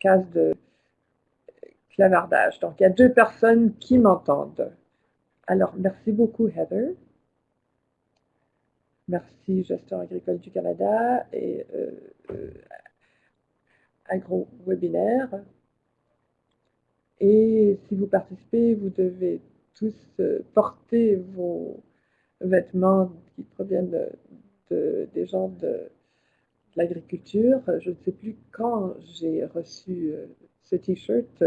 case de clavardage. Donc, il y a 2 personnes qui m'entendent. Alors, merci beaucoup, Heather. Merci, Gestion agricole du Canada et AgroWebinaire. Et si vous participez, vous devez tous porter vos vêtements qui proviennent des gens de l'agriculture. Je ne sais plus quand j'ai reçu ce t-shirt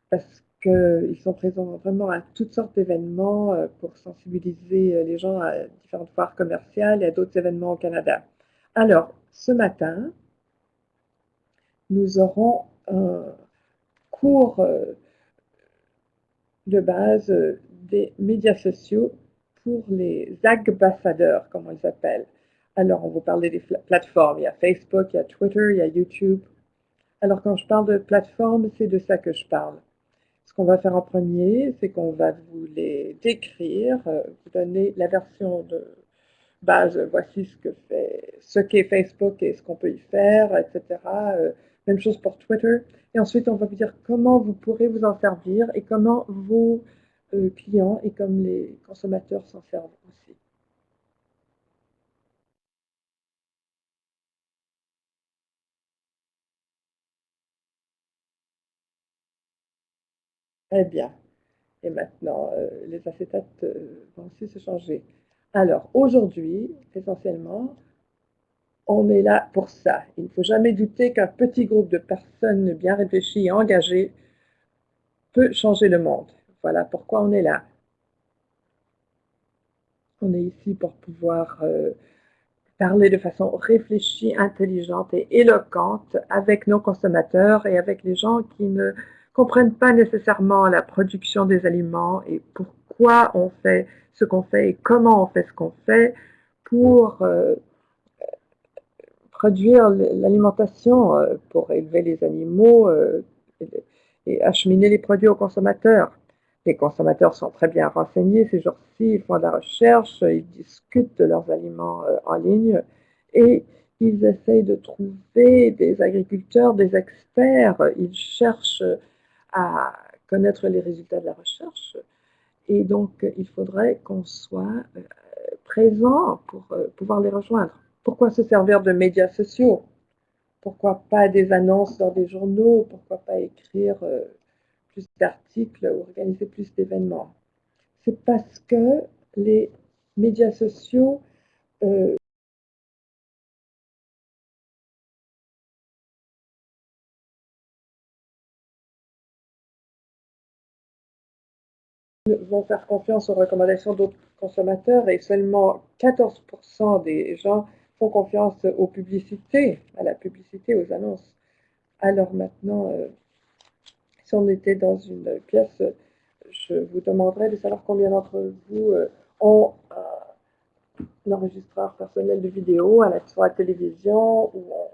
parce qu'ils sont présents vraiment à toutes sortes d'événements pour sensibiliser les gens à différentes foires commerciales et à d'autres événements au Canada. Alors, ce matin, nous aurons un cours de base des médias sociaux pour les ambassadeurs, comme on les appelle. Alors, on va parler des plateformes. Il y a Facebook, il y a Twitter, il y a YouTube. Alors, quand je parle de plateformes, c'est de ça que je parle. Ce qu'on va faire en premier, c'est qu'on va vous les décrire, vous donner la version de base, voici ce qu'est Facebook et ce qu'on peut y faire, etc. Même chose pour Twitter. Et ensuite, on va vous dire comment vous pourrez vous en servir et comment vos clients et comme les consommateurs s'en servent aussi. Très bien. Et maintenant, les acétates vont aussi se changer. Alors, aujourd'hui, essentiellement, on est là pour ça. Il ne faut jamais douter qu'un petit groupe de personnes bien réfléchies et engagées peut changer le monde. Voilà pourquoi on est là. On est ici pour pouvoir parler de façon réfléchie, intelligente et éloquente avec nos consommateurs et avec les gens qui ne comprennent pas nécessairement la production des aliments et pourquoi on fait ce qu'on fait et comment on fait ce qu'on fait pour produire l'alimentation, pour élever les animaux et acheminer les produits aux consommateurs. Les consommateurs sont très bien renseignés ces jours-ci, ils font de la recherche, ils discutent de leurs aliments en ligne et ils essayent de trouver des agriculteurs, des experts, ils cherchent à connaître les résultats de la recherche et donc il faudrait qu'on soit présent pour pouvoir les rejoindre. Pourquoi se servir de médias sociaux? Pourquoi pas des annonces dans des journaux? Pourquoi pas écrire plus d'articles ou organiser plus d'événements? C'est parce que les médias sociaux vont faire confiance aux recommandations d'autres consommateurs et seulement 14% des gens font confiance aux publicités, à la publicité, aux annonces. Alors maintenant, si on était dans une pièce, je vous demanderais de savoir combien d'entre vous ont un enregistreur personnel de vidéo sur la télévision ou en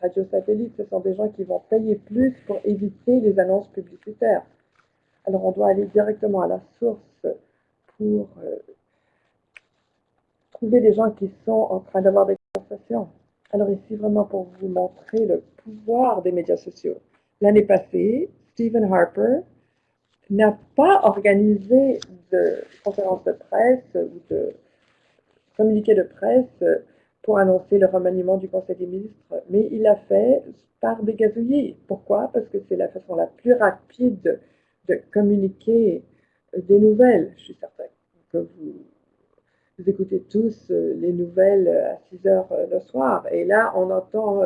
radio satellite. Ce sont des gens qui vont payer plus pour éviter les annonces publicitaires. Alors on doit aller directement à la source pour trouver des gens qui sont en train d'avoir des conversations. Alors ici, vraiment pour vous montrer le pouvoir des médias sociaux. L'année passée, Stephen Harper n'a pas organisé de conférence de presse ou de communiqué de presse pour annoncer le remaniement du Conseil des ministres, mais il l'a fait par des gazouillis. Pourquoi? Parce que c'est la façon la plus rapide de communiquer des nouvelles. Je suis certaine que vous écoutez tous les nouvelles à 6 heures le soir. Et là, on entend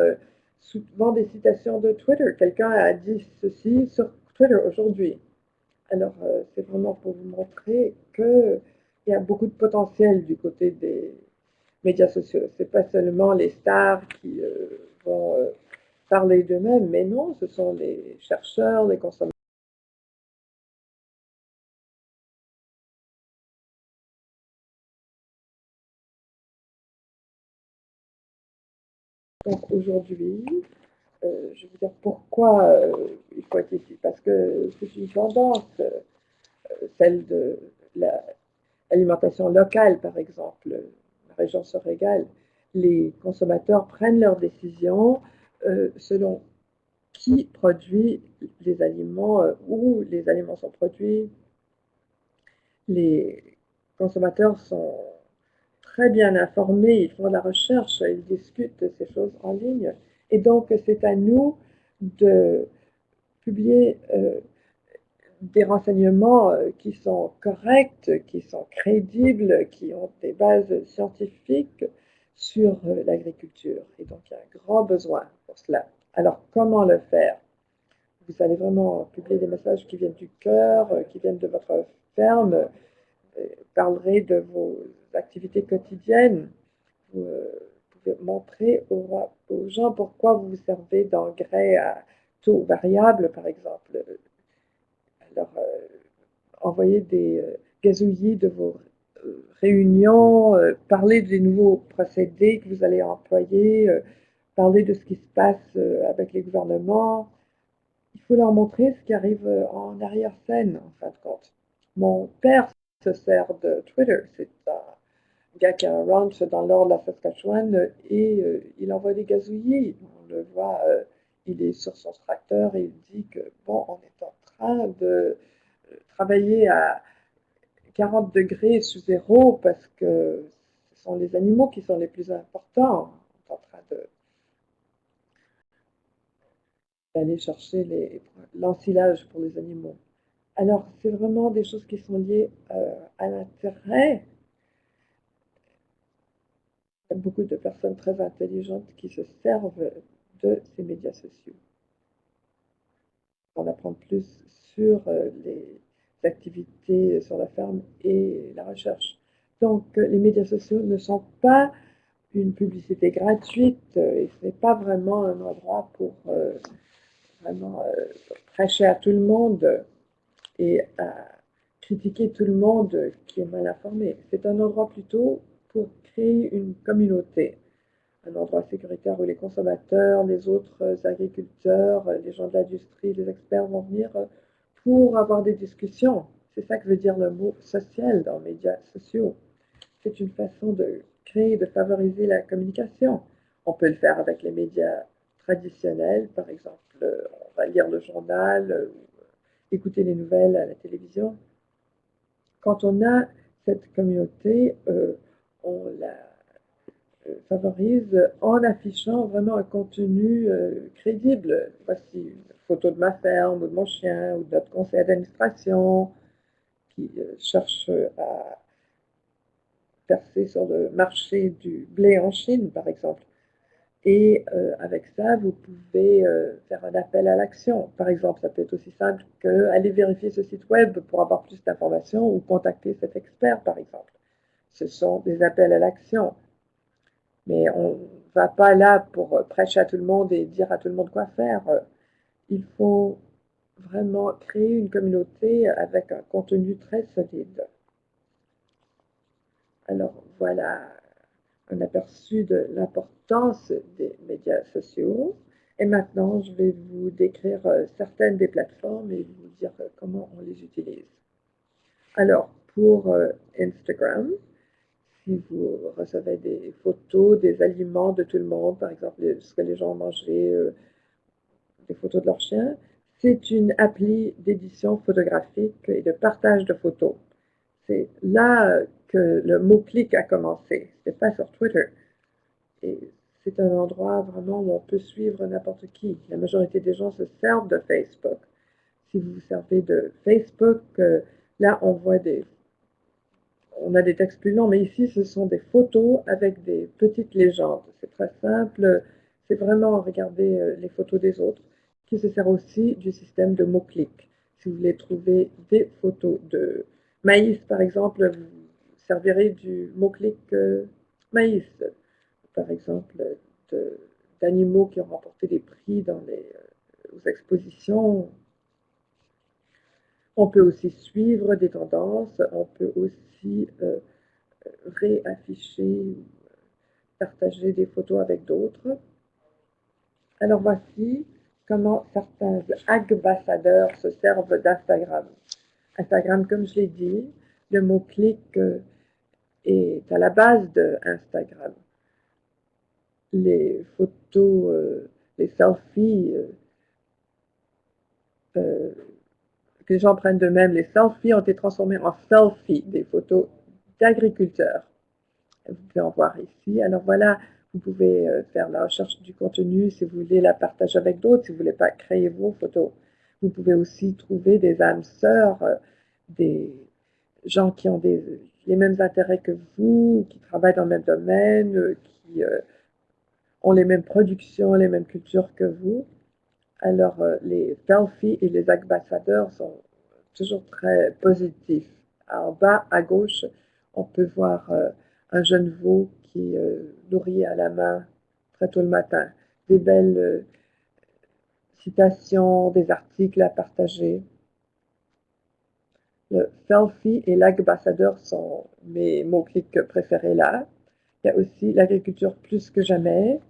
souvent des citations de Twitter. Quelqu'un a dit ceci sur Twitter aujourd'hui. Alors, c'est vraiment pour vous montrer qu'il y a beaucoup de potentiel du côté des médias sociaux. Ce n'est pas seulement les stars qui vont parler d'eux-mêmes, mais non, ce sont les chercheurs, les consommateurs. Donc aujourd'hui, je vais vous dire pourquoi il faut être ici. Parce que c'est une tendance, celle de l'alimentation locale, par exemple. La région se régale. Les consommateurs prennent leurs décisions selon qui produit les aliments, où les aliments sont produits. Les consommateurs sont très bien informés, ils font de la recherche, ils discutent de ces choses en ligne. Et donc, c'est à nous de publier des renseignements qui sont corrects, qui sont crédibles, qui ont des bases scientifiques sur l'agriculture. Et donc, il y a un grand besoin pour cela. Alors, comment le faire? Vous allez vraiment publier des messages qui viennent du cœur, qui viennent de votre ferme, parlerez de vos activités quotidiennes. Vous pouvez montrer aux gens pourquoi vous vous servez d'engrais à taux variable, par exemple. Alors, envoyer des gazouillis de vos réunions, parler des nouveaux procédés que vous allez employer, parler de ce qui se passe avec les gouvernements. Il faut leur montrer ce qui arrive en arrière-scène, en fin de compte. Mon père se sert de Twitter. C'est un gars qui a un ranch dans le nord de la Saskatchewan et il envoie des gazouillis. On le voit, il est sur son tracteur et il dit que, bon, on est en train de travailler à 40 degrés sous zéro parce que ce sont les animaux qui sont les plus importants. On est en train d'aller chercher l'ensilage pour les animaux. Alors, c'est vraiment des choses qui sont liées à l'intérêt. Il y a beaucoup de personnes très intelligentes qui se servent de ces médias sociaux pour en apprendre plus sur les activités sur la ferme et la recherche. Donc, les médias sociaux ne sont pas une publicité gratuite et ce n'est pas vraiment un endroit pour vraiment prêcher à tout le monde et à critiquer tout le monde qui est mal informé. C'est un endroit plutôt pour créer une communauté, un endroit sécuritaire où les consommateurs, les autres agriculteurs, les gens de l'industrie, les experts vont venir pour avoir des discussions. C'est ça que veut dire le mot social dans les médias sociaux. C'est une façon de créer, de favoriser la communication. On peut le faire avec les médias traditionnels, par exemple, on va lire le journal, écouter les nouvelles à la télévision. Quand on a cette communauté, on la favorise en affichant vraiment un contenu crédible. Voici une photo de ma ferme ou de mon chien ou de notre conseil d'administration qui cherche à percer sur le marché du blé en Chine, par exemple. Et avec ça, vous pouvez faire un appel à l'action. Par exemple, ça peut être aussi simple qu'aller vérifier ce site web pour avoir plus d'informations ou contacter cet expert, par exemple. Ce sont des appels à l'action. Mais on ne va pas là pour prêcher à tout le monde et dire à tout le monde quoi faire. Il faut vraiment créer une communauté avec un contenu très solide. Alors voilà un aperçu de l'importance des médias sociaux. Et maintenant, je vais vous décrire certaines des plateformes et vous dire comment on les utilise. Alors, pour Instagram, si vous recevez des photos des aliments de tout le monde, par exemple ce que les gens ont mangé, des photos de leurs chiens, c'est une appli d'édition photographique et de partage de photos. C'est là que le mot-clic a commencé. Ce n'est pas sur Twitter. Et c'est un endroit vraiment où on peut suivre n'importe qui. La majorité des gens se servent de Facebook. Si vous vous servez de Facebook, là, on a des textes plus longs, mais ici, ce sont des photos avec des petites légendes. C'est très simple. C'est vraiment regarder les photos des autres, qui se sert aussi du système de mots-clics. Si vous voulez trouver des photos de maïs, par exemple, vous servirez du mot-clic maïs. Par exemple, d'animaux qui ont remporté des prix dans aux expositions. On peut aussi suivre des tendances, on peut aussi réafficher, partager des photos avec d'autres. Alors voici comment certains ambassadeurs se servent d'Instagram. Instagram, comme je l'ai dit, le mot-clic est à la base de Instagram. Les photos, les selfies, que les gens prennent d'eux-mêmes. Les selfies ont été transformés en selfies, des photos d'agriculteurs. Vous pouvez en voir ici. Alors voilà, vous pouvez faire la recherche du contenu si vous voulez la partager avec d'autres, si vous ne voulez pas créer vos photos. Vous pouvez aussi trouver des âmes sœurs, des gens qui ont les mêmes intérêts que vous, qui travaillent dans le même domaine, qui ont les mêmes productions, les mêmes cultures que vous. Alors, les selfies et les ambassadeurs sont toujours très positifs. En bas à gauche, on peut voir un jeune veau qui nourrit à la main très tôt le matin. Des belles citations, des articles à partager. Le selfie et l'ambassadeur sont mes mots-clics préférés là. Il y a aussi l'agriculture plus que jamais.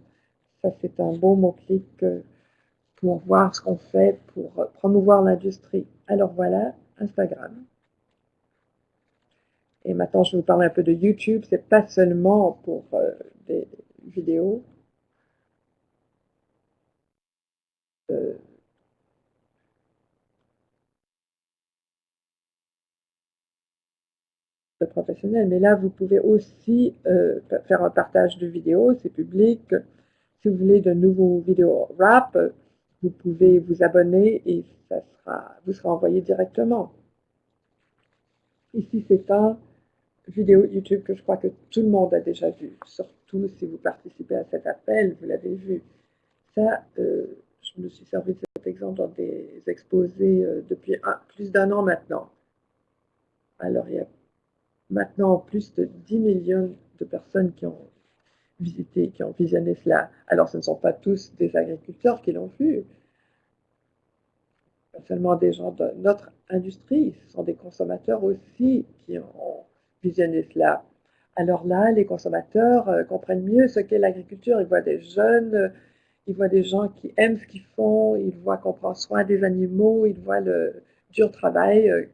Ça, c'est un beau mot-clic pour voir ce qu'on fait pour promouvoir l'industrie. Alors voilà, Instagram. Et maintenant, je vais vous parler un peu de YouTube. C'est pas seulement pour des vidéos professionnels, mais là, vous pouvez aussi faire un partage de vidéos, c'est public. Si vous voulez de nouveaux vidéos rap, vous pouvez vous abonner et vous sera envoyé directement. Ici, c'est un vidéo YouTube que je crois que tout le monde a déjà vu, surtout si vous participez à cet appel, vous l'avez vu. Ça, je me suis servi de cet exemple dans des exposés depuis plus d'un an maintenant. Alors, il y a maintenant plus de 10 millions de personnes qui ont visité, qui ont visionné cela. Alors, ce ne sont pas tous des agriculteurs qui l'ont vu, pas seulement des gens de notre industrie, ce sont des consommateurs aussi qui ont visionné cela. Alors là, les consommateurs comprennent mieux ce qu'est l'agriculture. Ils voient des jeunes, ils voient des gens qui aiment ce qu'ils font, ils voient qu'on prend soin des animaux, ils voient le dur travail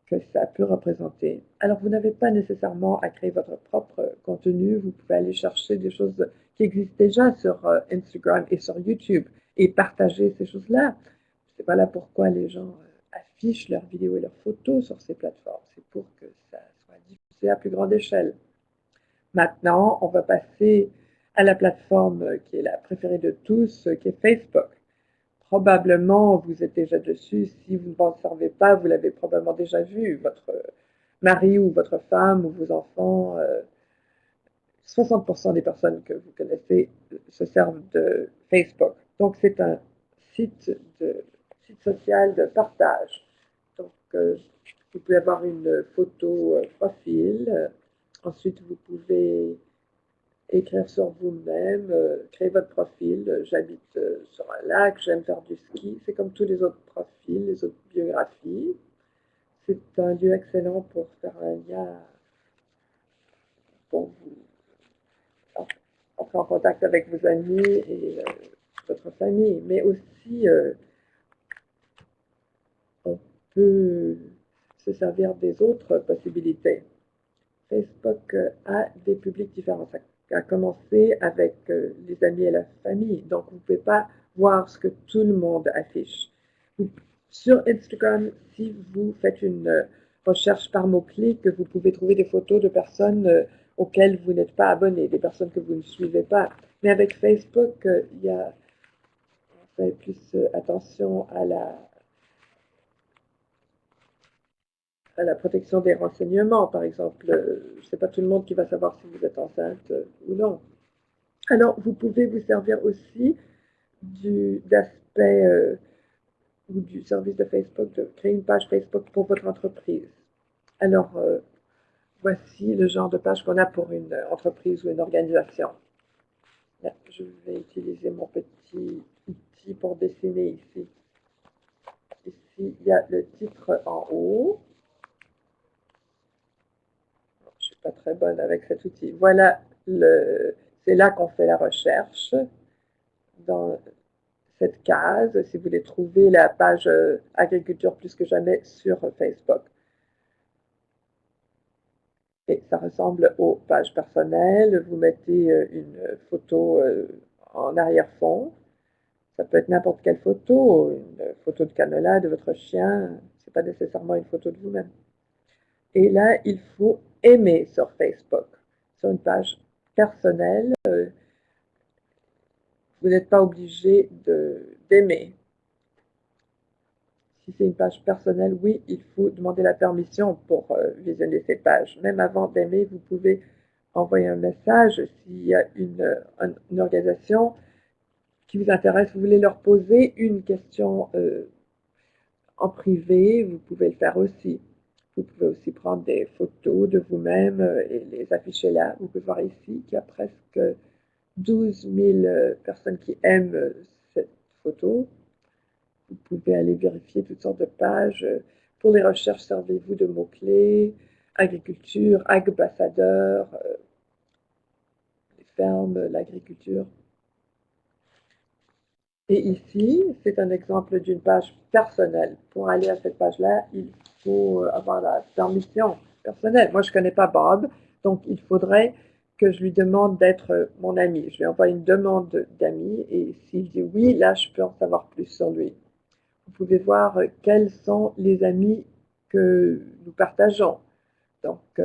que ça peut représenter. Alors, vous n'avez pas nécessairement à créer votre propre contenu. Vous pouvez aller chercher des choses qui existent déjà sur Instagram et sur YouTube et partager ces choses-là. C'est voilà pourquoi les gens affichent leurs vidéos et leurs photos sur ces plateformes. C'est pour que ça soit diffusé à plus grande échelle. Maintenant, on va passer à la plateforme qui est la préférée de tous, qui est Facebook. Probablement, vous êtes déjà dessus. Si vous ne vous en servez pas, vous l'avez probablement déjà vu. Votre mari ou votre femme ou vos enfants, 60% des personnes que vous connaissez se servent de Facebook. Donc, c'est un site social de partage. Donc, vous pouvez avoir une photo profil. Ensuite, vous pouvez écrire sur vous-même, créer votre profil. J'habite sur un lac, j'aime faire du ski. C'est comme tous les autres profils, les autres biographies. C'est un lieu excellent pour faire un lien, pour vous entrer en contact avec vos amis et votre famille. Mais aussi, on peut se servir des autres possibilités. Facebook a des publics différents. Ça a commencé avec les amis et la famille. Donc, vous ne pouvez pas voir ce que tout le monde affiche. Sur Instagram, si vous faites une recherche par mots-clics, vous pouvez trouver des photos de personnes auxquelles vous n'êtes pas abonné, des personnes que vous ne suivez pas. Mais avec Facebook, il y a on fait plus attention à la protection des renseignements, par exemple. Ce n'est pas tout le monde qui va savoir si vous êtes enceinte ou non. Alors, vous pouvez vous servir aussi d'aspect ou du service de Facebook, de créer une page Facebook pour votre entreprise. Alors, voici le genre de page qu'on a pour une entreprise ou une organisation. Là, je vais utiliser mon petit outil pour dessiner ici. Ici, il y a le titre en haut. Je ne suis pas très bonne avec cet outil. Voilà, c'est là qu'on fait la recherche. Dans cette case, si vous voulez trouver la page Agriculture plus que jamais sur Facebook. Et ça ressemble aux pages personnelles. Vous mettez une photo en arrière-fond. Ça peut être n'importe quelle photo, une photo de canola de votre chien, c'est pas nécessairement une photo de vous-même. Et là, il faut aimer sur Facebook, sur une page personnelle. Vous n'êtes pas obligé d'aimer. Si c'est une page personnelle, oui, il faut demander la permission pour visionner ces pages. Même avant d'aimer, vous pouvez envoyer un message s'il y a une organisation qui vous intéresse, vous voulez leur poser une question en privé, vous pouvez le faire aussi. Vous pouvez aussi prendre des photos de vous-même et les afficher là. Vous pouvez voir ici qu'il y a presque 12 000 personnes qui aiment cette photo. Vous pouvez aller vérifier toutes sortes de pages. Pour les recherches, servez-vous de mots-clés, agriculture, ambassadeur, les fermes, l'agriculture. Et ici, c'est un exemple d'une page personnelle. Pour aller à cette page-là, il faut avoir la permission personnelle. Moi, je ne connais pas Bob, donc il faudrait que je lui demande d'être mon ami. Je lui envoie une demande d'amis et s'il dit oui, là, je peux en savoir plus sur lui. Vous pouvez voir quels sont les amis que nous partageons. Donc,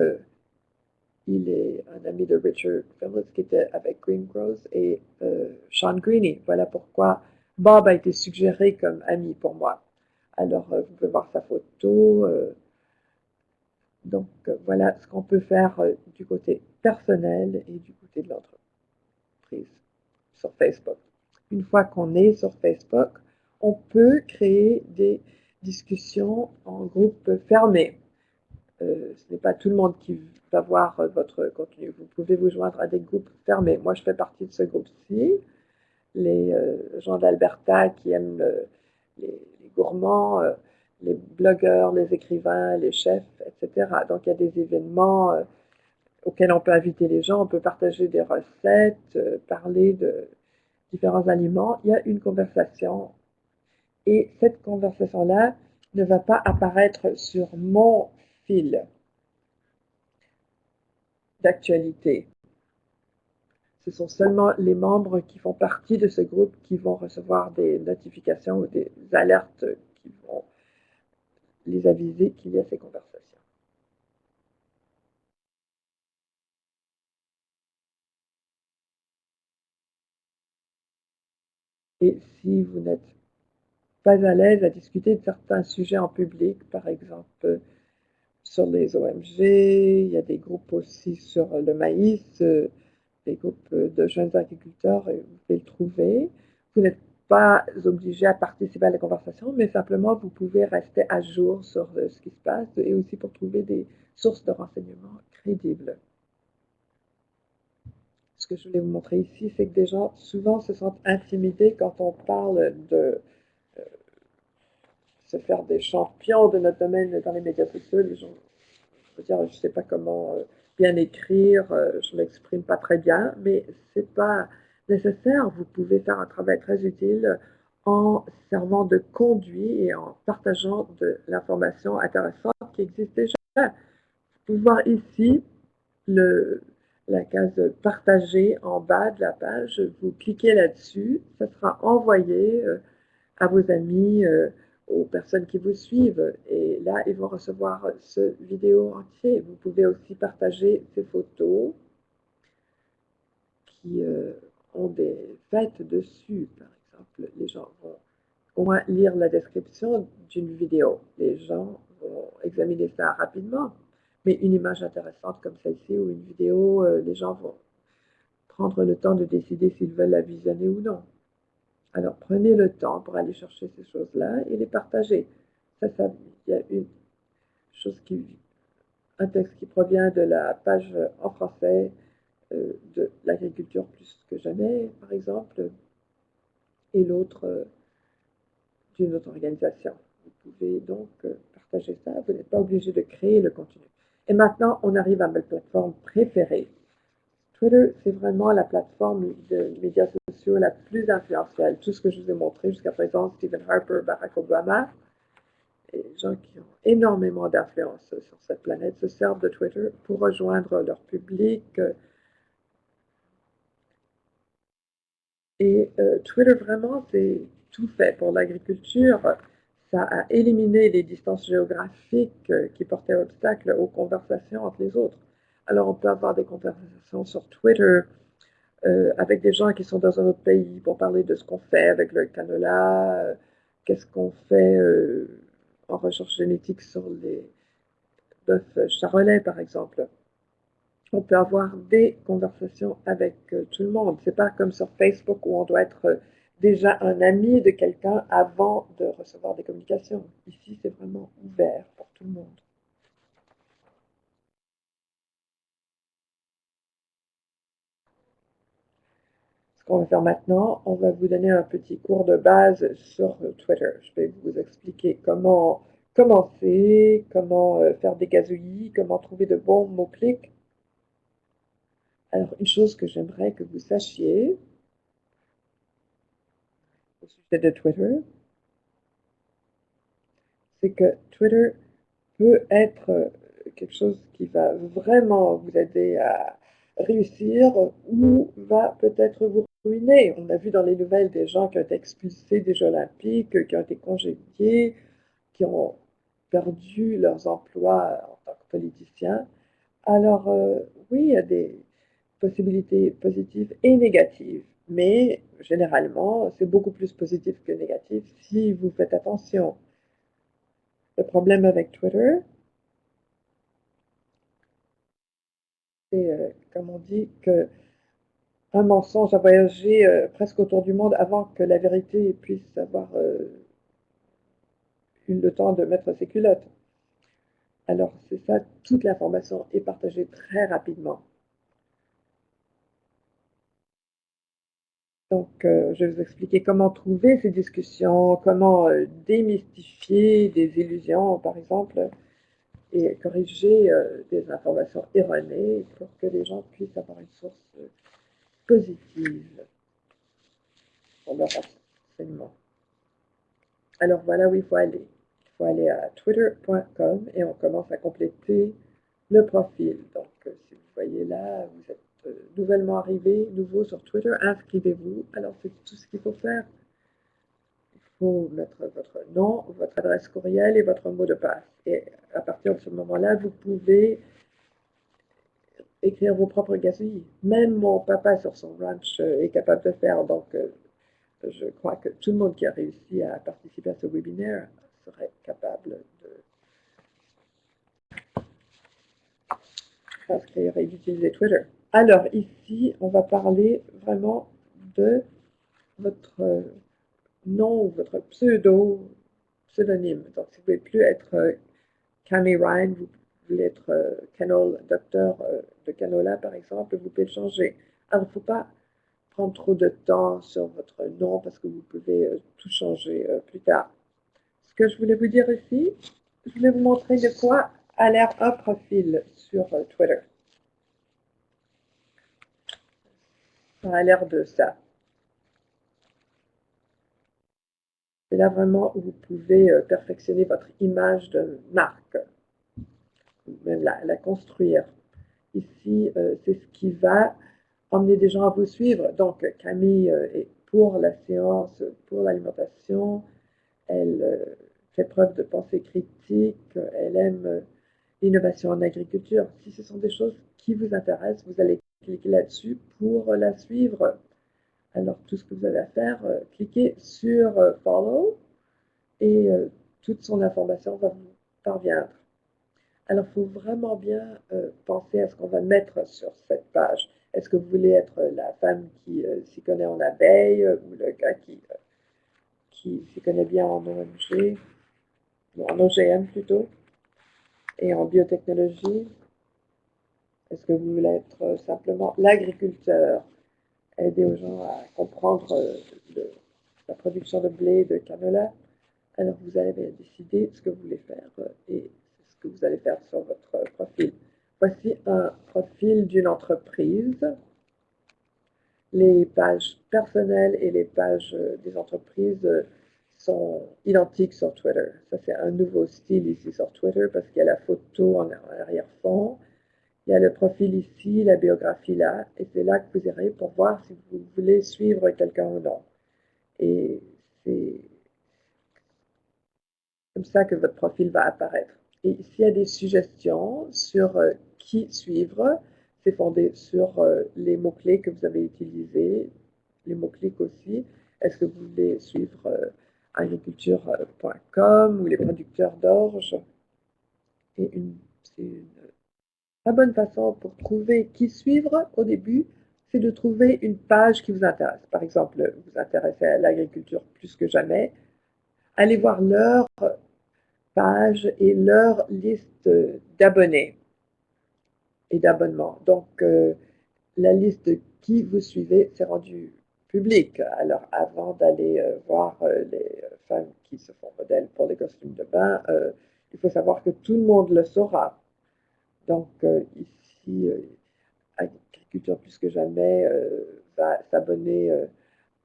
il est un ami de Richard Phillips qui était avec Greengrows et Sean Greeny. Voilà pourquoi Bob a été suggéré comme ami pour moi. Alors, vous pouvez voir sa photo. Donc, voilà ce qu'on peut faire du côté personnel et du côté de l'entreprise sur Facebook. Une fois qu'on est sur Facebook, on peut créer des discussions en groupe fermé. Ce n'est pas tout le monde qui va voir votre contenu. Vous pouvez vous joindre à des groupes fermés. Moi, je fais partie de ce groupe-ci. Les gens d'Alberta qui aiment les gourmands, les blogueurs, les écrivains, les chefs, etc. Donc, il y a des événements auxquels on peut inviter les gens. On peut partager des recettes, parler de différents aliments. Il y a une conversation. Et cette conversation-là ne va pas apparaître sur mon fil d'actualité. Ce sont seulement les membres qui font partie de ce groupe qui vont recevoir des notifications ou des alertes qui vont les aviser qu'il y a ces conversations. Et si vous n'êtes pas à l'aise à discuter de certains sujets en public, par exemple sur les OMG, il y a des groupes aussi sur le maïs, des groupes de jeunes agriculteurs, et vous pouvez le trouver. Vous n'êtes pas obligé à participer à la conversation, mais simplement vous pouvez rester à jour sur ce qui se passe et aussi pour trouver des sources de renseignements crédibles. Ce que je voulais vous montrer ici, c'est que des gens souvent se sentent intimidés quand on parle de se faire des champions de notre domaine dans les médias sociaux. Les gens vont dire, je ne sais pas comment bien écrire, je ne m'exprime pas très bien, mais ce n'est pas nécessaire. Vous pouvez faire un travail très utile en servant de conduit et en partageant de l'information intéressante qui existe déjà. Vous pouvez voir ici la case partager en bas de la page. Vous cliquez là-dessus, ça sera envoyé à vos amis, aux personnes qui vous suivent. Et là, ils vont recevoir ce vidéo entier. Vous pouvez aussi partager ces photos qui ont des fêtes dessus. Par exemple, les gens vont au moins lire la description d'une vidéo. Les gens vont examiner ça rapidement. Mais une image intéressante comme celle-ci ou une vidéo, les gens vont prendre le temps de décider s'ils veulent la visionner ou non. Alors, prenez le temps pour aller chercher ces choses-là et les partager. Ça, il y a un texte qui provient de la page en français de l'agriculture plus que jamais, par exemple, et l'autre d'une autre organisation. Vous pouvez donc partager ça. Vous n'êtes pas obligé de créer le contenu. Et maintenant, on arrive à ma plateforme préférée. Twitter, c'est vraiment la plateforme de médias sociaux la plus influentielle. Tout ce que je vous ai montré jusqu'à présent, Stephen Harper, Barack Obama, et les gens qui ont énormément d'influence sur cette planète se servent de Twitter pour rejoindre leur public Et Twitter, vraiment, c'est tout fait pour l'agriculture. Ça a éliminé les distances géographiques qui portaient obstacle aux conversations entre les autres. Alors, on peut avoir des conversations sur Twitter avec des gens qui sont dans un autre pays pour parler de ce qu'on fait avec le canola, qu'est-ce qu'on fait en recherche génétique sur les bœufs charolais, par exemple. On peut avoir des conversations avec tout le monde. C'est pas comme sur Facebook où on doit être déjà un ami de quelqu'un avant de recevoir des communications. Ici, c'est vraiment ouvert pour tout le monde. Ce qu'on va faire maintenant, on va vous donner un petit cours de base sur Twitter. Je vais vous expliquer comment commencer, comment faire des gazouillis, comment trouver de bons mots-clics. Alors, une chose que j'aimerais que vous sachiez au sujet de Twitter, c'est que Twitter peut être quelque chose qui va vraiment vous aider à réussir ou va peut-être vous ruiner. On a vu dans les nouvelles des gens qui ont été expulsés des Jeux olympiques, qui ont été congédiés, qui ont perdu leurs emplois en tant que politiciens. Alors, oui, il y a des possibilités positives et négatives, mais généralement, c'est beaucoup plus positif que négatif si vous faites attention. Le problème avec Twitter, c'est, comme on dit, qu'un mensonge a voyagé presque autour du monde avant que la vérité puisse avoir eu le temps de mettre ses culottes. Alors, c'est ça, toute l'information est partagée très rapidement. Donc, je vais vous expliquer comment trouver ces discussions, comment démystifier des illusions, par exemple, et corriger des informations erronées pour que les gens puissent avoir une source positive pour leur renseignement. Alors, voilà où il faut aller. Il faut aller à twitter.com et on commence à compléter le profil. Donc, si vous voyez là, vous êtes nouvellement arrivé, nouveau sur Twitter, inscrivez-vous. Alors, c'est tout ce qu'il faut faire. Il faut mettre votre nom, votre adresse courriel et votre mot de passe. Et à partir de ce moment-là, vous pouvez écrire vos propres gazouillis. Même mon papa sur son ranch est capable de faire. Donc, je crois que tout le monde qui a réussi à participer à ce webinaire serait capable de s'inscrire et d'utiliser Twitter. Alors, ici, on va parler vraiment de votre nom ou votre pseudonyme. Donc, si vous ne voulez plus être Cammy Ryan, vous voulez être docteur de canola, par exemple, vous pouvez le changer. Alors, il ne faut pas prendre trop de temps sur votre nom parce que vous pouvez tout changer plus tard. Ce que je voulais vous dire ici, je voulais vous montrer de quoi a l'air un profil sur Twitter. Ça a l'air de ça. C'est là vraiment où vous pouvez perfectionner votre image de marque, même la construire. Ici, c'est ce qui va emmener des gens à vous suivre. Donc, Camille est pour la science, pour l'alimentation. Elle fait preuve de pensée critique. Elle aime l'innovation en agriculture. Si ce sont des choses qui vous intéressent, vous allez cliquer là-dessus pour la suivre. Alors, tout ce que vous avez à faire, cliquez sur Follow et toute son information va vous parvenir. Alors, il faut vraiment bien penser à ce qu'on va mettre sur cette page. Est-ce que vous voulez être la femme qui s'y connaît en abeilles ou le gars qui s'y connaît bien en OMG, en OGM plutôt, et en biotechnologie? Est-ce que vous voulez être simplement l'agriculteur, aider aux gens à comprendre la production de blé, de canola? Alors, vous allez décider ce que vous voulez faire et ce que vous allez faire sur votre profil. Voici un profil d'une entreprise. Les pages personnelles et les pages des entreprises sont identiques sur Twitter. Ça, c'est un nouveau style ici sur Twitter parce qu'il y a la photo en arrière-fond Il y a le profil ici, la biographie là, et c'est là que vous irez pour voir si vous voulez suivre quelqu'un ou non. Et c'est comme ça que votre profil va apparaître. Et s'il y a des suggestions sur qui suivre, c'est fondé sur les mots-clés que vous avez utilisés, les mots-clics aussi. Est-ce que vous voulez suivre agriculture.com ou les producteurs d'orge? Et c'est une très bonne façon pour trouver qui suivre au début, c'est de trouver une page qui vous intéresse. Par exemple, vous vous intéressez à l'agriculture plus que jamais, allez voir leur page et leur liste d'abonnés et d'abonnements. Donc, la liste de qui vous suivez, c'est rendu public. Alors, avant d'aller voir les femmes qui se font modèles pour les costumes de bain, il faut savoir que tout le monde le saura. Donc, ici, Agriculture plus que jamais va s'abonner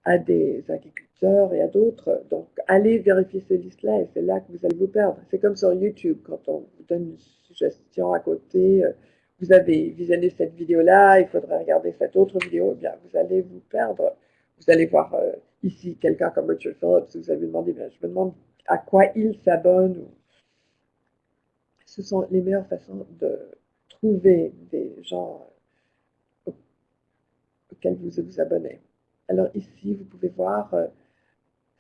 à des agriculteurs et à d'autres. Donc, allez vérifier ces listes-là et c'est là que vous allez vous perdre. C'est comme sur YouTube, quand on vous donne une suggestion à côté, vous avez visionné cette vidéo-là, il faudrait regarder cette autre vidéo, eh bien, vous allez vous perdre. Vous allez voir ici quelqu'un comme Richard Phillips, vous allez vous demander, bien, je me demande à quoi il s'abonne. Ce sont les meilleures façons de trouver des gens auxquels vous vous abonnez. Alors ici, vous pouvez voir,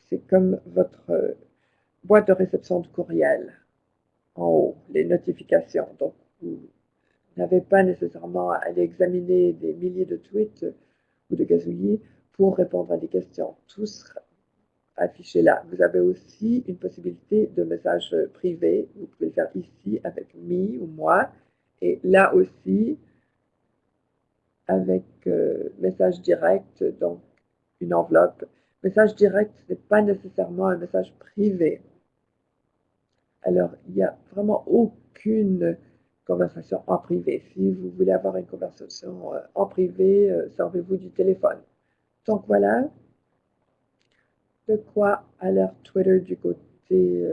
c'est comme votre boîte de réception de courriel en haut, les notifications. Donc, vous n'avez pas nécessairement à aller examiner des milliers de tweets ou de gazouillis pour répondre à des questions. Tout sera affiché là. Vous avez aussi une possibilité de message privé. Vous pouvez le faire ici avec me ou moi. Et là aussi, avec message direct, donc une enveloppe. Message direct, ce n'est pas nécessairement un message privé. Alors, il n'y a vraiment aucune conversation en privé. Si vous voulez avoir une conversation en privé, servez-vous du téléphone. Donc voilà de quoi a l'air Twitter du côté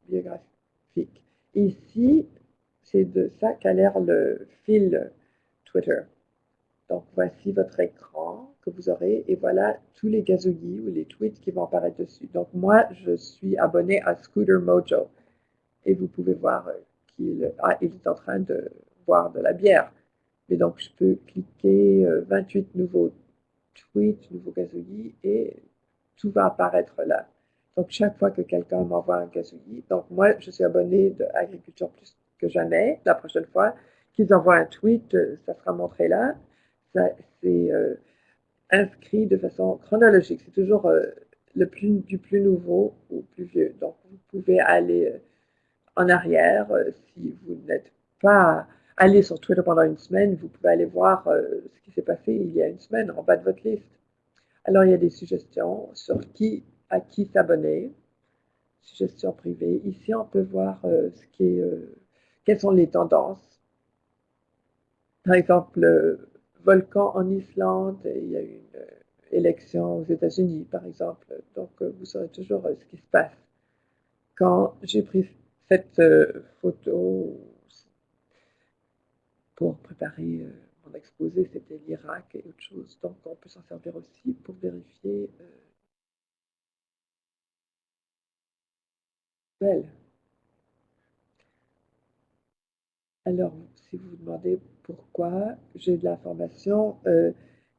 biographique. Ici, c'est de ça qu'a l'air le fil Twitter. Donc voici votre écran que vous aurez et voilà tous les gazouillis ou les tweets qui vont apparaître dessus. Donc moi, je suis abonné à Scooter Mojo et vous pouvez voir qu'il est en train de boire de la bière. Et donc je peux cliquer 28 nouveaux tweets, nouveaux gazouillis et tout va apparaître là. Donc chaque fois que quelqu'un m'envoie un gazouillis, donc moi je suis abonné de Agriculture plus que jamais. La prochaine fois qu'ils envoient un tweet, ça sera montré là. C'est inscrit de façon chronologique. C'est toujours du plus nouveau au plus vieux. Donc, vous pouvez aller en arrière si vous n'êtes pas allé sur Twitter pendant une semaine. Vous pouvez aller voir ce qui s'est passé il y a une semaine en bas de votre liste. Alors, il y a des suggestions sur à qui s'abonner, suggestions privées. Ici, on peut voir quelles sont les tendances. Par exemple, le volcan en Islande, il y a une élection aux États-Unis, par exemple. Donc, vous saurez toujours ce qui se passe. Quand j'ai pris cette photo pour préparer mon exposé, c'était l'Irak et autre chose. Donc, on peut s'en servir aussi pour vérifier. Belle. Alors, si vous vous demandez pourquoi j'ai de l'information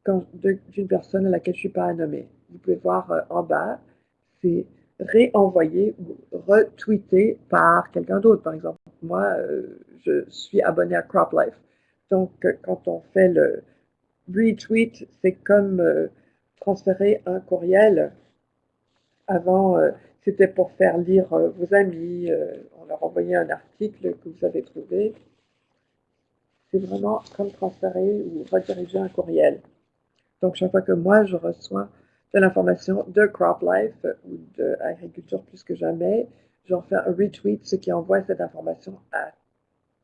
d'une personne à laquelle je ne suis pas nommée, vous pouvez voir en bas, c'est réenvoyé ou retweeté par quelqu'un d'autre. Par exemple, moi, je suis abonné à CropLife. Donc, quand on fait le retweet, c'est comme transférer un courriel. Avant, c'était pour faire lire vos amis, on leur envoyait un article que vous avez trouvé. C'est vraiment comme transférer ou rediriger un courriel. Donc, chaque fois que moi, je reçois de l'information de CropLife ou d'Agriculture plus que jamais, j'en fais un retweet, ce qui envoie cette information à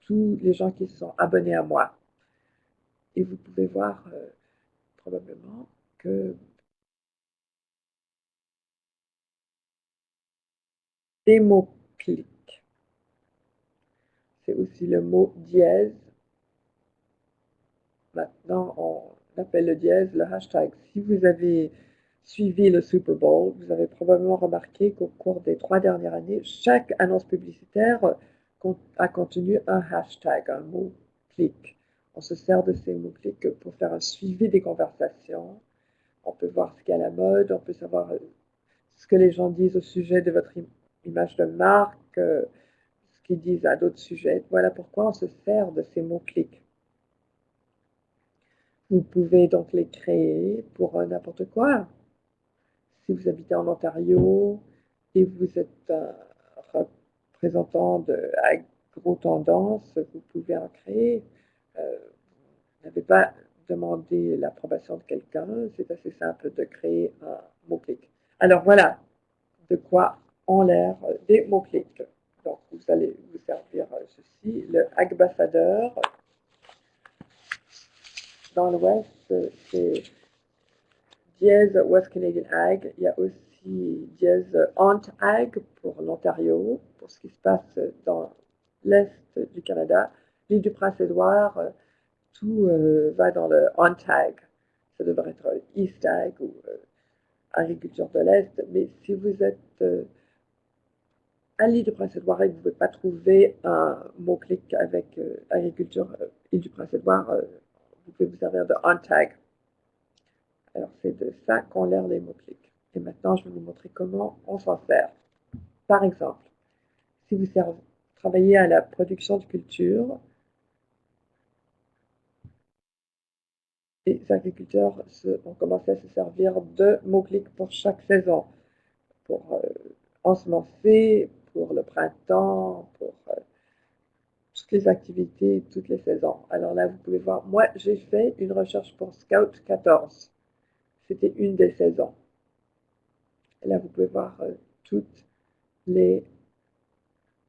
tous les gens qui sont abonnés à moi. Et vous pouvez voir probablement que des mots-clics, c'est aussi le mot dièse maintenant, on appelle le dièse le hashtag. Si vous avez suivi le Super Bowl, vous avez probablement remarqué qu'au cours des 3 dernières années, chaque annonce publicitaire a contenu un hashtag, un mot-clic. On se sert de ces mots-clics pour faire un suivi des conversations. On peut voir ce qui est à la mode, on peut savoir ce que les gens disent au sujet de votre image de marque, ce qu'ils disent à d'autres sujets. Voilà pourquoi on se sert de ces mots-clics. Vous pouvez donc les créer pour n'importe quoi. Si vous habitez en Ontario et vous êtes un représentant de agro-tendance, vous pouvez en créer. Vous n'avez pas demandé l'approbation de quelqu'un, c'est assez simple de créer un mot-clic. Alors voilà de quoi ont l'air des mots-clics. Donc vous allez vous servir ceci, le Agbassadeur. Dans l'Ouest, c'est dièse West Canadian Ag. Il y a aussi dièse Ant-Ag pour l'Ontario, pour ce qui se passe dans l'Est du Canada. L'île du Prince-Édouard, tout va dans le Ant-Ag. Ça devrait être East Ag ou agriculture de l'Est. Mais si vous êtes à l'île du Prince-Édouard et que vous ne pouvez pas trouver un mot-clic avec agriculture île du Prince-Édouard, vous pouvez vous servir de Ant-Ag. Alors, c'est de ça qu'ont l'air les mots-clics. Et maintenant, je vais vous montrer comment on s'en sert. Par exemple, si vous travaillez à la production de culture, les agriculteurs ont commencé à se servir de mots-clics pour chaque saison, pour ensemencer, pour le printemps, pour toutes les activités, toutes les saisons. Alors là, vous pouvez voir, moi, j'ai fait une recherche pour Scout 14. C'était une des saisons. Et là, vous pouvez voir les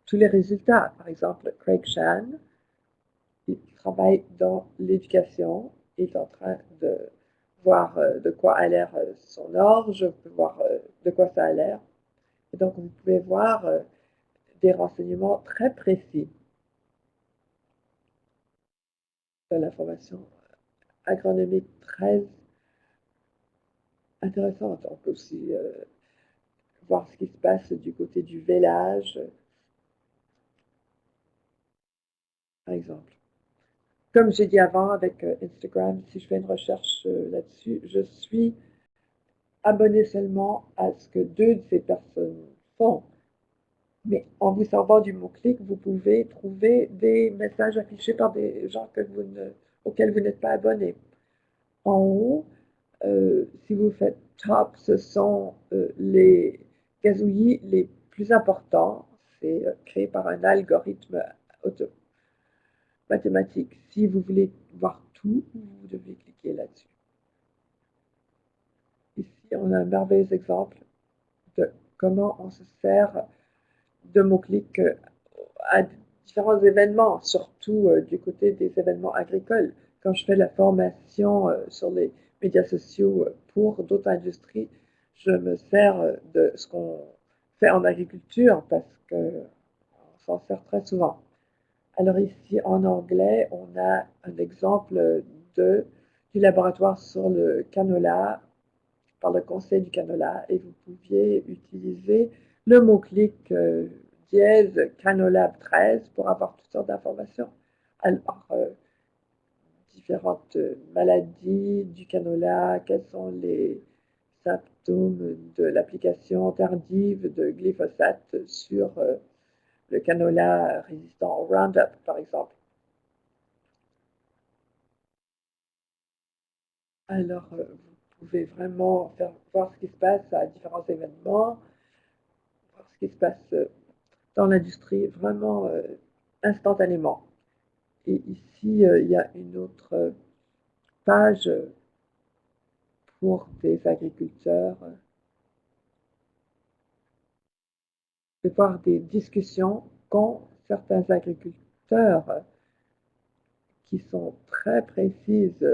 tous les résultats. Par exemple, Craig Shan, il travaille dans l'éducation, il est en train de voir de quoi a l'air son orge, vous pouvez voir de quoi ça a l'air. Et donc, vous pouvez voir des renseignements très précis de l'information agronomique très intéressante. On peut aussi voir ce qui se passe du côté du village, par exemple. Comme j'ai dit avant avec Instagram, si je fais une recherche là-dessus, je suis abonné seulement à ce que 2 de ces personnes font. Mais en vous servant du mot-clic, vous pouvez trouver des messages affichés par des gens auxquels vous n'êtes pas abonné. En haut, si vous faites top, ce sont les gazouillis les plus importants. C'est créé par un algorithme mathématique. Si vous voulez voir tout, vous devez cliquer là-dessus. Ici, on a un merveilleux exemple de comment on se sert de mots-clics à différents événements, surtout du côté des événements agricoles. Quand je fais la formation sur les médias sociaux pour d'autres industries, je me sers de ce qu'on fait en agriculture parce qu'on s'en sert très souvent. Alors ici, en anglais, on a un exemple du laboratoire sur le canola par le Conseil du canola et vous pouviez utiliser le mot-clic dièse Canolab 13 pour avoir toutes sortes d'informations. Alors, différentes maladies du canola, quels sont les symptômes de l'application tardive de glyphosate sur le canola résistant au Roundup, par exemple. Alors, vous pouvez vraiment voir ce qui se passe à différents événements, voir ce qui se passe dans l'industrie vraiment instantanément. Et ici, il y a une autre page pour des agriculteurs, de voir des discussions qu'ont certains agriculteurs qui sont très précises,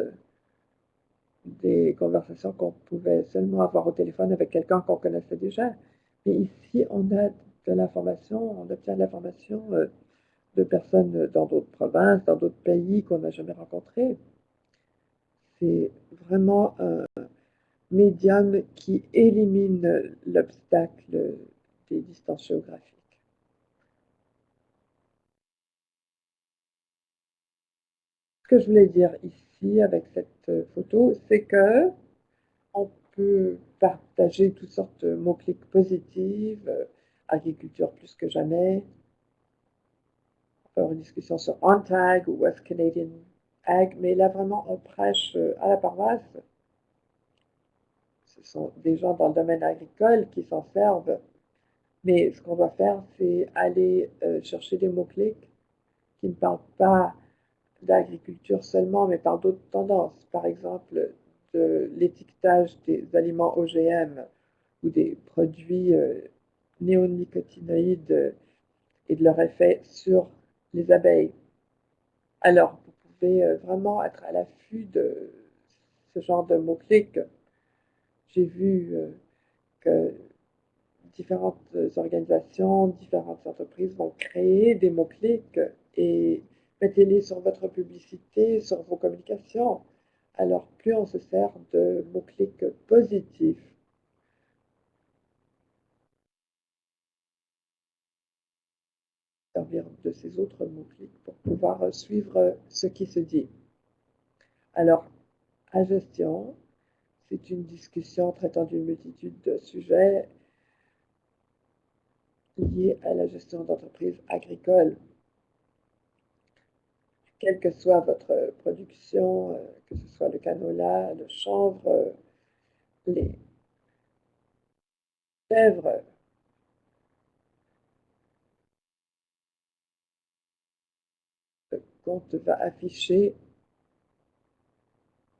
des conversations qu'on pouvait seulement avoir au téléphone avec quelqu'un qu'on connaissait déjà. Mais ici, on a de l'information, on obtient de l'information de personnes dans d'autres provinces, dans d'autres pays qu'on n'a jamais rencontrés. c'est vraiment un médium qui élimine l'obstacle des distances géographiques. Ce que je voulais dire ici avec cette photo, c'est que on peut partager toutes sortes de mots-clics positifs, agriculture plus que jamais, avoir une discussion sur OnTag ou West Canadian Ag, mais là vraiment on prêche à la paroisse. Ce sont des gens dans le domaine agricole qui s'en servent, mais ce qu'on va faire, c'est aller chercher des mots-clics qui ne parlent pas d'agriculture seulement, mais par d'autres tendances. Par exemple, de l'étiquetage des aliments OGM ou des produits néonicotinoïdes et de leur effet sur les abeilles. Alors, vous pouvez vraiment être à l'affût de ce genre de mots-clics. J'ai vu que différentes organisations, différentes entreprises vont créer des mots-clics et mettez-les sur votre publicité, sur vos communications. Alors, plus on se sert de mots-clics positifs, servir de ces autres mots-clics pour pouvoir suivre ce qui se dit. Alors, à gestion, c'est une discussion traitant d'une multitude de sujets liés à la gestion d'entreprises agricoles. Quelle que soit votre production, que ce soit le canola, le chanvre, les chèvres, le compte va afficher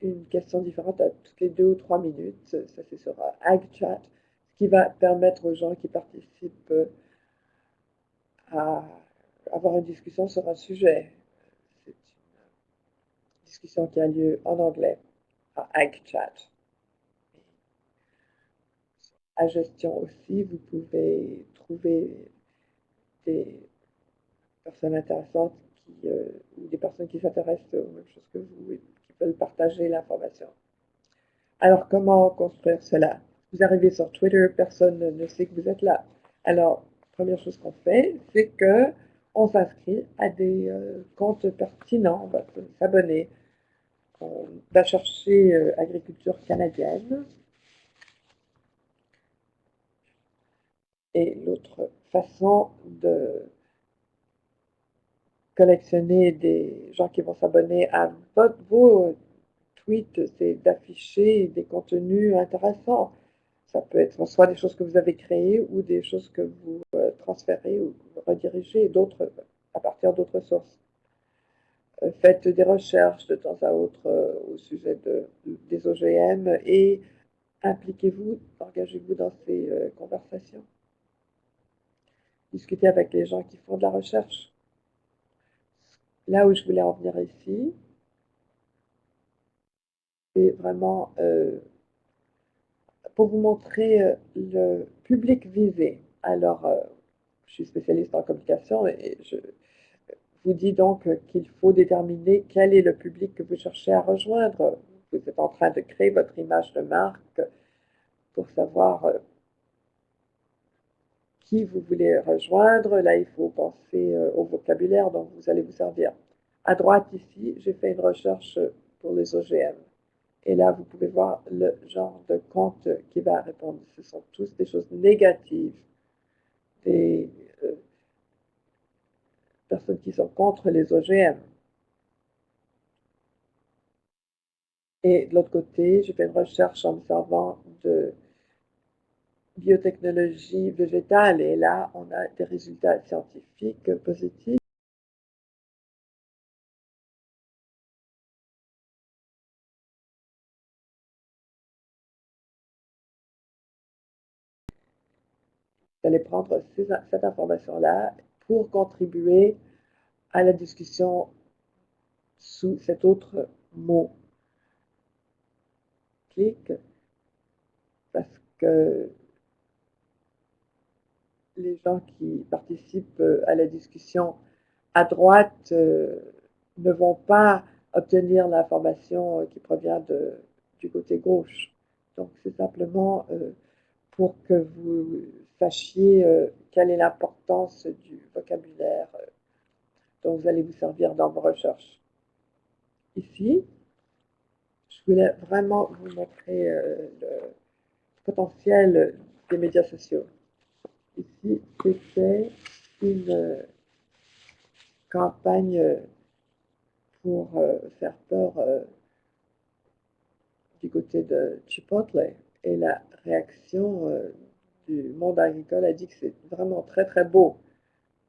une question différente à toutes les 2 ou 3 minutes. Ça, c'est sur AgChat, ce qui va permettre aux gens qui participent à avoir une discussion sur un sujet. C'est une discussion qui a lieu en anglais à AgChat. À gestion aussi, vous pouvez trouver des personnes intéressantes ou des personnes qui s'intéressent aux mêmes choses que vous et qui veulent partager l'information. Alors, comment construire cela? Vous arrivez sur Twitter, personne ne sait que vous êtes là. Alors, première chose qu'on fait, c'est que on s'inscrit à des comptes pertinents, on va s'abonner. On va chercher agriculture canadienne. Et l'autre façon de collectionner des gens qui vont s'abonner à vos tweets, c'est d'afficher des contenus intéressants. Ça peut être soit des choses que vous avez créées ou des choses que vous transférez ou redirigez d'autres, à partir d'autres sources. Faites des recherches de temps à autre au sujet des OGM et impliquez-vous, engagez-vous dans ces conversations. Discutez avec les gens qui font de la recherche. Là où je voulais en venir ici, c'est vraiment pour vous montrer le public visé. Alors, je suis spécialiste en communication et je vous dis donc qu'il faut déterminer quel est le public que vous cherchez à rejoindre. Vous êtes en train de créer votre image de marque pour savoir qui vous voulez rejoindre. Là, il faut penser au vocabulaire dont vous allez vous servir. À droite ici, j'ai fait une recherche pour les OGM. Et là, vous pouvez voir le genre de compte qui va répondre. Ce sont tous des choses négatives, des personnes qui sont contre les OGM. Et de l'autre côté, j'ai fait une recherche en me servant de biotechnologie végétale et là, on a des résultats scientifiques positifs. Vous allez prendre cette information-là pour contribuer à la discussion sous cet autre mot. Clique parce que les gens qui participent à la discussion à droite ne vont pas obtenir l'information qui provient du côté gauche. Donc, c'est simplement pour que vous sachiez quelle est l'importance du vocabulaire dont vous allez vous servir dans vos recherches. Ici, je voulais vraiment vous montrer le potentiel des médias sociaux. Ici, c'était une campagne pour faire peur du côté de Chipotle. Et la réaction du monde agricole a dit que c'est vraiment très très beau.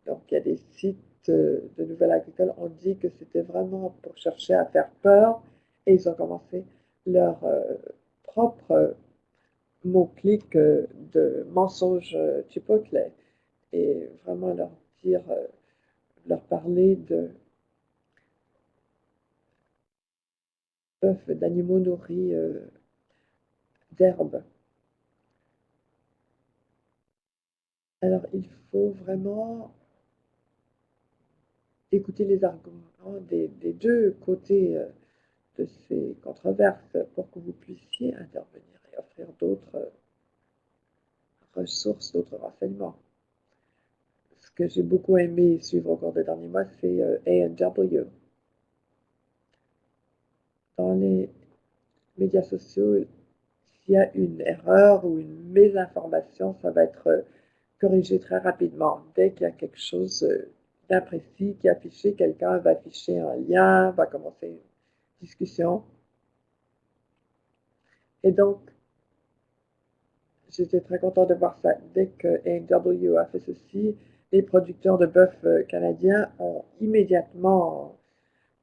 Donc il y a des sites de nouvelles agricoles ont dit que c'était vraiment pour chercher à faire peur et ils ont commencé leur propre mot-clic de mensonge Chipotle et vraiment leur dire, leur parler de bœuf, d'animaux nourris d'herbe. Alors il faut vraiment écouter les arguments des deux côtés de ces controverses pour que vous puissiez intervenir et offrir d'autres ressources, d'autres renseignements. Ce que j'ai beaucoup aimé suivre au cours des derniers mois, c'est A&W. Dans les médias sociaux, s'il y a une erreur ou une mésinformation, ça va être corrigé très rapidement. Dès qu'il y a quelque chose d'imprécis qui est affiché, quelqu'un va afficher un lien, va commencer une discussion. Et donc, j'étais très content de voir ça. Dès que A&W a fait ceci, les producteurs de bœuf canadiens ont immédiatement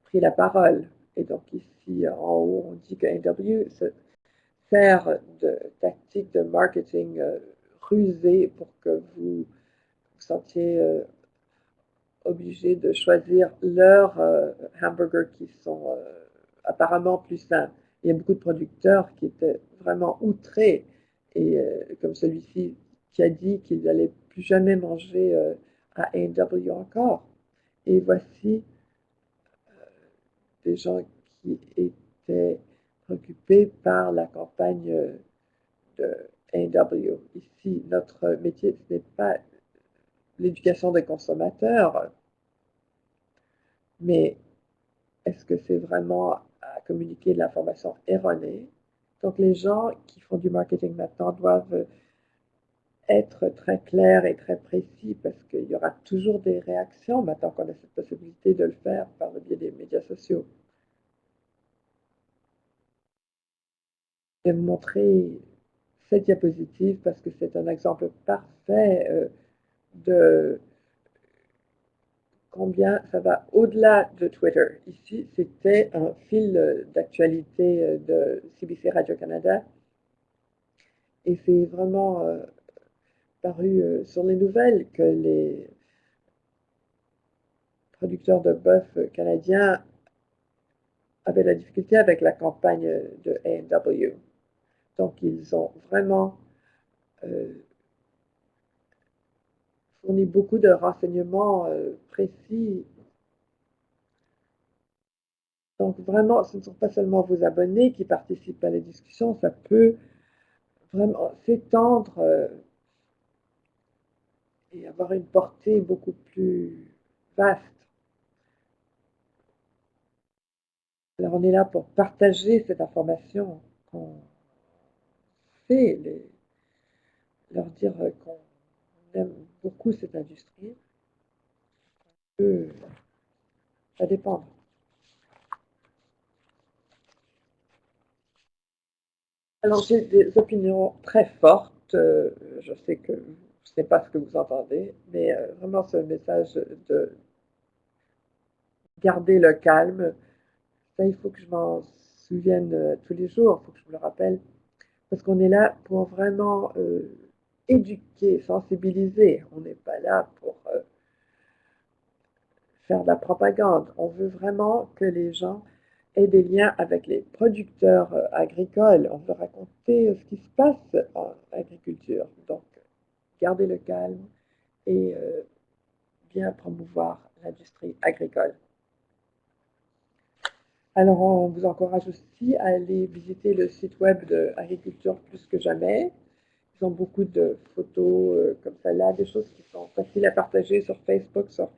pris la parole. Et donc ici, en haut, on dit que A&W se sert de tactiques de marketing rusées pour que vous vous sentiez obligés de choisir leurs hamburgers qui sont apparemment plus sains. Il y a beaucoup de producteurs qui étaient vraiment outrés, et comme celui-ci qui a dit qu'il n'allait plus jamais manger à A&W encore. Et voici des gens qui étaient préoccupés par la campagne de A&W. Ici, notre métier, ce n'est pas l'éducation des consommateurs, mais est-ce que c'est vraiment à communiquer de l'information erronée? Donc, les gens qui font du marketing maintenant doivent être très clairs et très précis parce qu'il y aura toujours des réactions maintenant qu'on a cette possibilité de le faire par le biais des médias sociaux. Je vais vous montrer cette diapositive parce que c'est un exemple parfait de combien ça va au-delà de Twitter. Ici, c'était un fil d'actualité de CBC Radio-Canada et c'est vraiment paru sur les nouvelles que les producteurs de bœuf canadiens avaient de la difficulté avec la campagne de A&W. Donc, ils ont vraiment fourni beaucoup de renseignements précis. Donc, vraiment, ce ne sont pas seulement vos abonnés qui participent à la discussion, ça peut vraiment s'étendre et avoir une portée beaucoup plus vaste. Alors, on est là pour partager cette information qu'on fait, leur dire qu'on aime beaucoup cette industrie. Ça dépend. Alors, j'ai des opinions très fortes. Je sais que ce n'est pas ce que vous entendez, mais vraiment ce message de garder le calme, ça, il faut que je m'en souvienne tous les jours, il faut que je me le rappelle, parce qu'on est là pour vraiment éduquer, sensibiliser. On n'est pas là pour faire de la propagande. On veut vraiment que les gens aient des liens avec les producteurs agricoles. On veut raconter ce qui se passe en agriculture. Donc, garder le calme et bien promouvoir l'industrie agricole. Alors, on vous encourage aussi à aller visiter le site web de Agriculture Plus que jamais. Ils ont beaucoup de photos comme celle-là, des choses qui sont faciles à partager sur Facebook, sur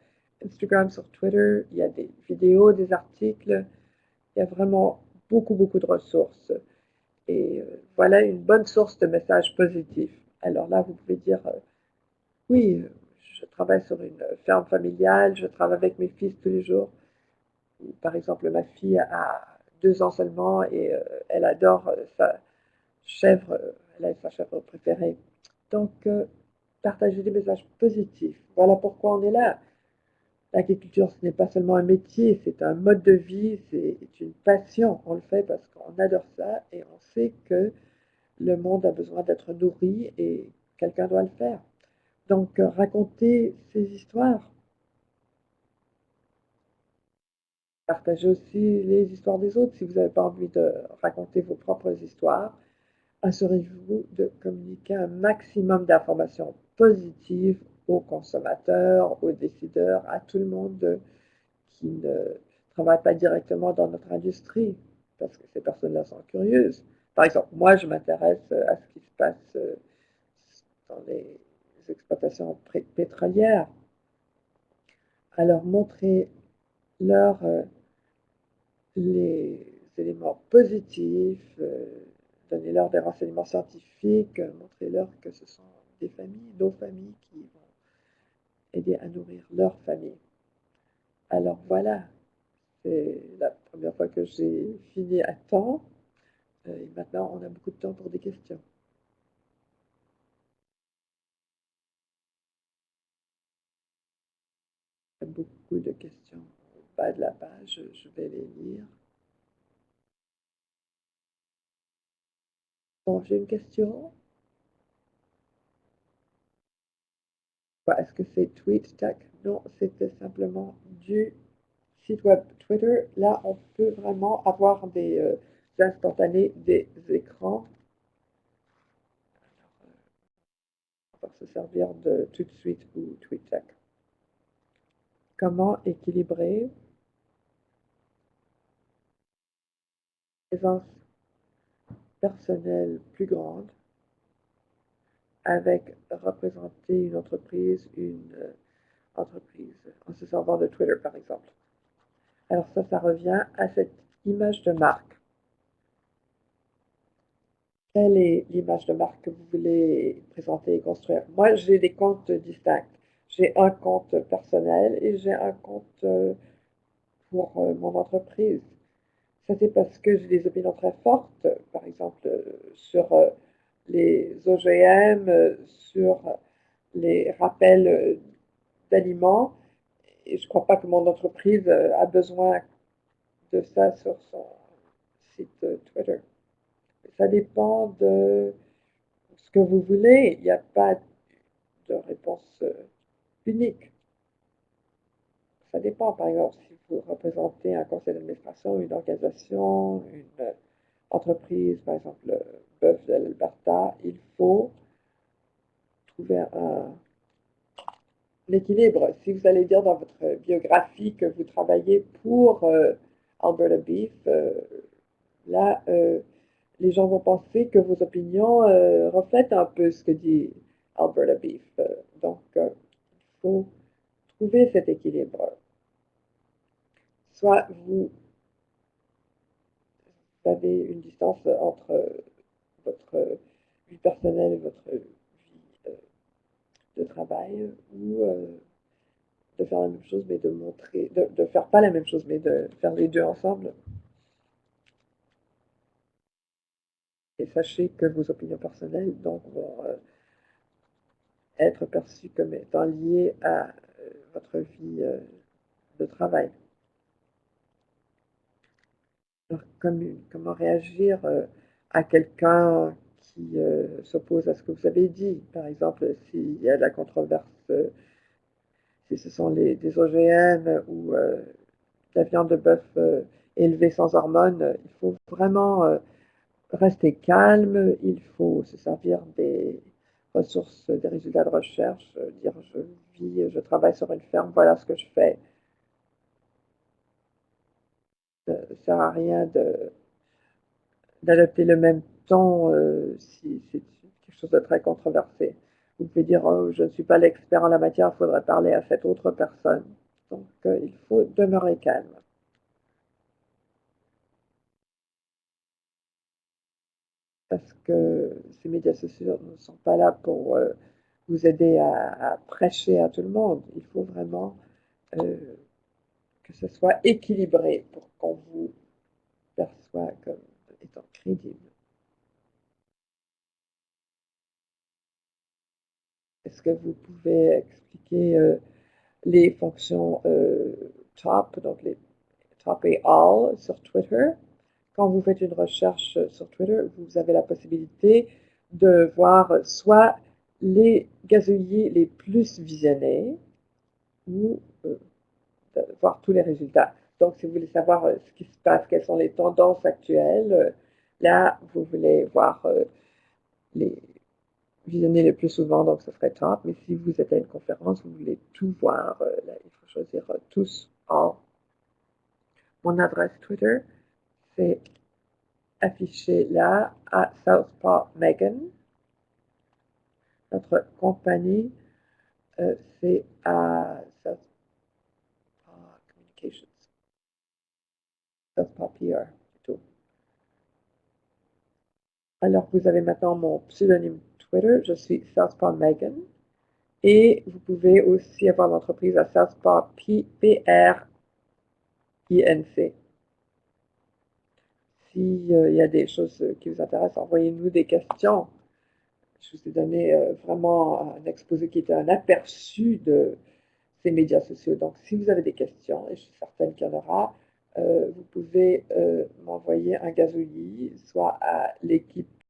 Instagram, sur Twitter. Il y a des vidéos, des articles. Il y a vraiment beaucoup, beaucoup de ressources. Et voilà une bonne source de messages positifs. Alors là, vous pouvez dire, oui, je travaille sur une ferme familiale, je travaille avec mes fils tous les jours. Par exemple, ma fille a 2 ans seulement et elle adore sa chèvre, elle a sa chèvre préférée. Donc, partager des messages positifs. Voilà pourquoi on est là. L'agriculture, ce n'est pas seulement un métier, c'est un mode de vie, c'est une passion. On le fait parce qu'on adore ça et on sait que le monde a besoin d'être nourri et quelqu'un doit le faire. Donc, raconter ces histoires, partagez aussi les histoires des autres. Si vous n'avez pas envie de raconter vos propres histoires, assurez-vous de communiquer un maximum d'informations positives aux consommateurs, aux décideurs, à tout le monde qui ne travaille pas directement dans notre industrie, parce que ces personnes-là sont curieuses. Par exemple, moi, je m'intéresse à ce qui se passe dans les exploitations pétrolières. Alors, montrez-leur les éléments positifs, donnez-leur des renseignements scientifiques, montrez-leur que ce sont des familles, nos familles, qui vont aider à nourrir leur famille. Alors voilà, c'est la première fois que j'ai fini à temps, et maintenant on a beaucoup de temps pour des questions. Il y a beaucoup de questions au bas de la page, je vais les lire. Bon, j'ai une question. Est-ce que c'est TweetTech? Non, c'était simplement du site web Twitter. Là, on peut vraiment avoir des instantanés, des écrans. On va se servir de tout de suite ou TweetTech. Comment équilibrer présence personnelle plus grande avec représenter une entreprise, en se servant de Twitter, par exemple. Alors ça revient à cette image de marque. Quelle est l'image de marque que vous voulez présenter et construire? Moi, j'ai des comptes distincts. J'ai un compte personnel et j'ai un compte pour mon entreprise. Ça, c'est parce que j'ai des opinions très fortes, par exemple, sur les OGM, sur les rappels d'aliments. Et je ne crois pas que mon entreprise a besoin de ça sur son site Twitter. Ça dépend de ce que vous voulez. Il n'y a pas de réponse unique. Ça dépend, par exemple, si vous représentez un conseil d'administration, une organisation, une entreprise, par exemple, Bœuf de l'Alberta, il faut trouver l'équilibre. Si vous allez dire dans votre biographie que vous travaillez pour Alberta Beef, là, les gens vont penser que vos opinions reflètent un peu ce que dit Alberta Beef. Donc, il faut trouver cet équilibre. Soit vous avez une distance entre votre vie personnelle et votre vie de travail, ou de faire la même chose, mais de montrer, de faire pas la même chose, mais de faire les deux ensemble. Et sachez que vos opinions personnelles donc vont être perçues comme étant liées à votre vie de travail. Alors, comment réagir à quelqu'un qui s'oppose à ce que vous avez dit? Par exemple, s'il y a de la controverse, si ce sont des OGM ou la viande de bœuf élevée sans hormones, il faut vraiment rester calme, il faut se servir des ressources, des résultats de recherche, dire je travaille sur une ferme, voilà ce que je fais. Ça ne sert à rien d'adopter le même ton si c'est quelque chose de très controversé. Vous pouvez dire oh, je ne suis pas l'expert en la matière, il faudrait parler à cette autre personne. Donc il faut demeurer calme. Parce que ces médias sociaux ne sont pas là pour vous aider à prêcher à tout le monde. Il faut vraiment euh, que ce soit équilibré pour qu'on vous perçoit comme étant crédible. Est-ce que vous pouvez expliquer les fonctions top, donc les top et all sur Twitter? Quand vous faites une recherche sur Twitter, vous avez la possibilité de voir soit les gazouillis les plus visionnés ou de voir tous les résultats. Donc, si vous voulez savoir ce qui se passe, quelles sont les tendances actuelles, là, vous voulez voir les visionner le plus souvent, donc ce serait top. Mais si vous êtes à une conférence, vous voulez tout voir, là, il faut choisir tous, all. Mon adresse Twitter, c'est affiché là à Southpaw Megan. Notre compagnie, c'est à Southpaw Communications, Southpaw PR plutôt. Alors, vous avez maintenant mon pseudonyme Twitter, je suis Southpaw Megan. Et vous pouvez aussi avoir l'entreprise à Southpaw PRINC. S'il y a des choses qui vous intéressent, envoyez-nous des questions. Je vous ai donné vraiment un exposé qui était un aperçu de ces médias sociaux. Donc, si vous avez des questions, et je suis certaine qu'il y en aura, vous pouvez m'envoyer un gazouillis, soit à l'équipe